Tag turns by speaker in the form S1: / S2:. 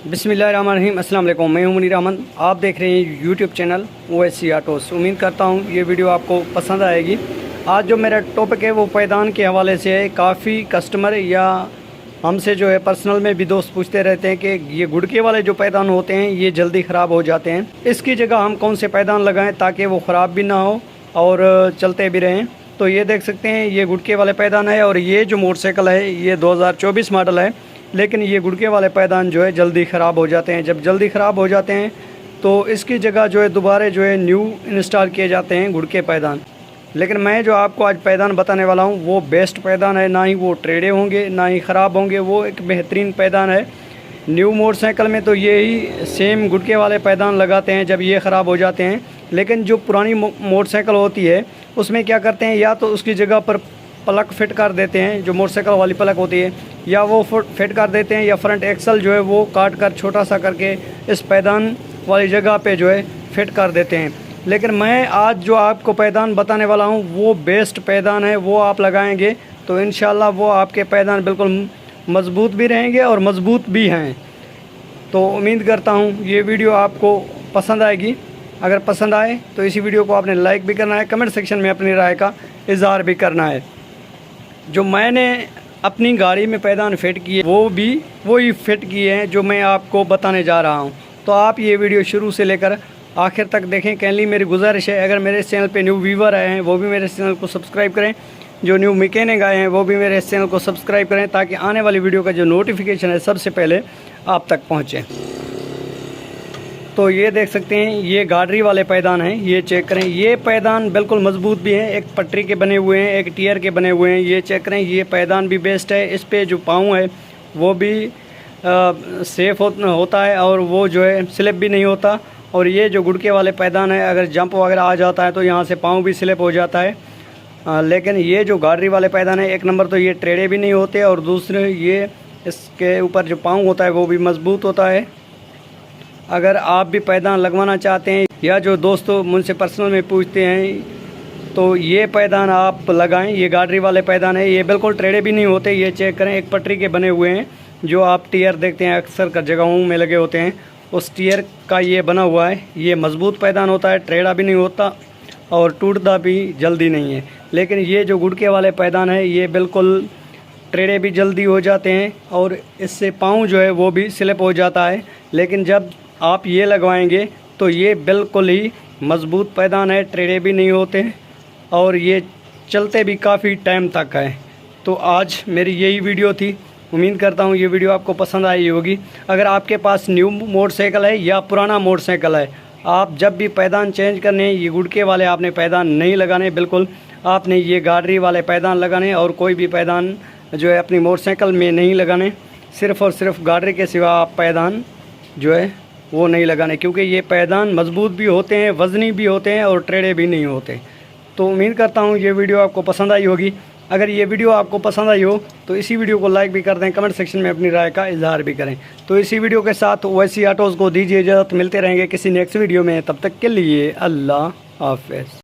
S1: बिस्मिल्लाहिर्रहमानिर्रहीम। अस्सलाम वालेकुम। मैं हूं मुनीर अहमद। आप देख रहे हैं यूट्यूब चैनल ओएससी ऑटोस। उम्मीद करता हूं ये वीडियो आपको पसंद आएगी। आज जो मेरा टॉपिक है वो पैदान के हवाले से है। काफ़ी कस्टमर या हमसे जो है पर्सनल में भी दोस्त पूछते रहते हैं कि ये गुड़के वाले जो पैदान होते हैं ये जल्दी ख़राब हो जाते हैं, इसकी जगह हम कौन से पैदान लगाएँ ताकि वो ख़राब भी ना हो और चलते भी रहें। तो ये देख सकते हैं ये गुड़के वाले पैदान है और ये जो मोटरसाइकिल है ये 2024 मॉडल है, लेकिन ये गुड़के वाले पैदान जो है जल्दी ख़राब हो जाते हैं। जब जल्दी ख़राब हो जाते हैं तो इसकी जगह जो है दोबारा जो है न्यू इंस्टॉल किए जाते हैं गुड़के पैदान। लेकिन मैं जो आपको आज पैदान बताने वाला हूँ वो बेस्ट पैदान है, ना ही वो टेढ़े होंगे ना ही ख़राब होंगे, वो एक बेहतरीन पैदान है। न्यू मोटरसाइकिल में तो यही सेम गुड़के वाले पैदान लगाते हैं जब ये ख़राब हो जाते हैं, लेकिन जो पुरानी मोटरसाइकिल होती है उसमें क्या करते हैं, या तो उसकी जगह पर प्लग फिट कर देते हैं, जो मोटरसाइकिल वाली प्लग होती है, या वो फिट कर देते हैं, या फ्रंट एक्सल जो है वो काट कर छोटा सा करके इस पैदान वाली जगह पे जो है फिट कर देते हैं। लेकिन मैं आज जो आपको पैदान बताने वाला हूँ वो बेस्ट पैदान है। वो आप लगाएंगे तो इंशाल्लाह वो आपके पैदान बिल्कुल मज़बूत भी रहेंगे और मज़बूत भी हैं। तो उम्मीद करता हूँ ये वीडियो आपको पसंद आएगी। अगर पसंद आए तो इसी वीडियो को आपने लाइक भी करना है, कमेंट सेक्शन में अपनी राय का इज़हार भी करना है। जो मैंने अपनी गाड़ी में पैदान फिट किए वो भी वही फिट किए हैं जो मैं आपको बताने जा रहा हूं। तो आप ये वीडियो शुरू से लेकर आखिर तक देखें। कैनली मेरी गुजारिश है, अगर मेरे चैनल पे न्यू व्यूवर आए हैं वो भी मेरे चैनल को सब्सक्राइब करें, जो न्यू मैकेनिक आए हैं वो भी मेरे चैनल को सब्सक्राइब करें ताकि आने वाली वीडियो का जो नोटिफिकेशन है सबसे पहले आप तक पहुँचे। तो ये देख सकते हैं ये गाडरी वाले पैदान हैं, ये चेक करें। ये पैदान बिल्कुल मजबूत भी हैं, एक पटरी के बने हुए हैं, एक टीयर के बने हुए हैं। ये चेक करें, ये पैदान भी बेस्ट है। इस पे जो पाँव है वो भी सेफ़ होता है और वो जो है स्लिप भी नहीं होता। और ये जो गुड़के वाले पैदान है अगर जंप वगैरह आ जाता है तो यहाँ से पाँव भी स्लिप हो जाता है। लेकिन ये जो गाडरी वाले पैदान है, एक नंबर तो ये टेढ़े भी नहीं होते और दूसरे ये इसके ऊपर जो पाँव होता है वो भी मजबूत होता है। अगर आप भी पैदान लगवाना चाहते हैं या जो दोस्तों मुझसे पर्सनल में पूछते हैं तो ये पैदान आप लगाएं। ये गाडरी वाले पैदान है, ये बिल्कुल टेढ़े भी नहीं होते। ये चेक करें, एक पटरी के बने हुए हैं, जो आप टीयर देखते हैं अक्सर कर जगहों में लगे होते हैं, उस टीयर का ये बना हुआ है। ये मजबूत पैदान होता है, टेढ़ा भी नहीं होता और टूटता भी जल्दी नहीं है। लेकिन ये जो गुड़के वाले पैदान है ये बिल्कुल टेढ़े भी जल्दी हो जाते हैं और इससे पाँव जो है वो भी स्लिप हो जाता है। लेकिन जब आप ये लगवाएंगे तो ये बिल्कुल ही मज़बूत पैदान है, टेढ़े भी नहीं होते और ये चलते भी काफ़ी टाइम तक है। तो आज मेरी यही वीडियो थी। उम्मीद करता हूँ ये वीडियो आपको पसंद आई होगी। अगर आपके पास न्यू मोटरसाइकिल है या पुराना मोटरसाइकिल है, आप जब भी पैदान चेंज करने ये गुड़के वाले आपने पैदान नहीं लगाने, बिल्कुल आपने ये गाडरी वाले पैदान लगाने और कोई भी पैदान जो है अपनी मोटरसाइकिल में नहीं लगाने। सिर्फ़ और सिर्फ गाडरी के सिवा आप पैदान जो है वो नहीं लगाने, क्योंकि ये पैदान मजबूत भी होते हैं, वज़नी भी होते हैं और टेढ़े भी नहीं होते। तो उम्मीद करता हूँ ये वीडियो आपको पसंद आई होगी। अगर ये वीडियो आपको पसंद आई हो तो इसी वीडियो को लाइक भी कर दें, कमेंट सेक्शन में अपनी राय का इजहार भी करें। तो इसी वीडियो के साथ ओएससी ऑटोज़ को दीजिए इजाज़त। मिलते रहेंगे किसी नेक्स्ट वीडियो में, तब तक के लिए अल्लाह हाफ़िज़।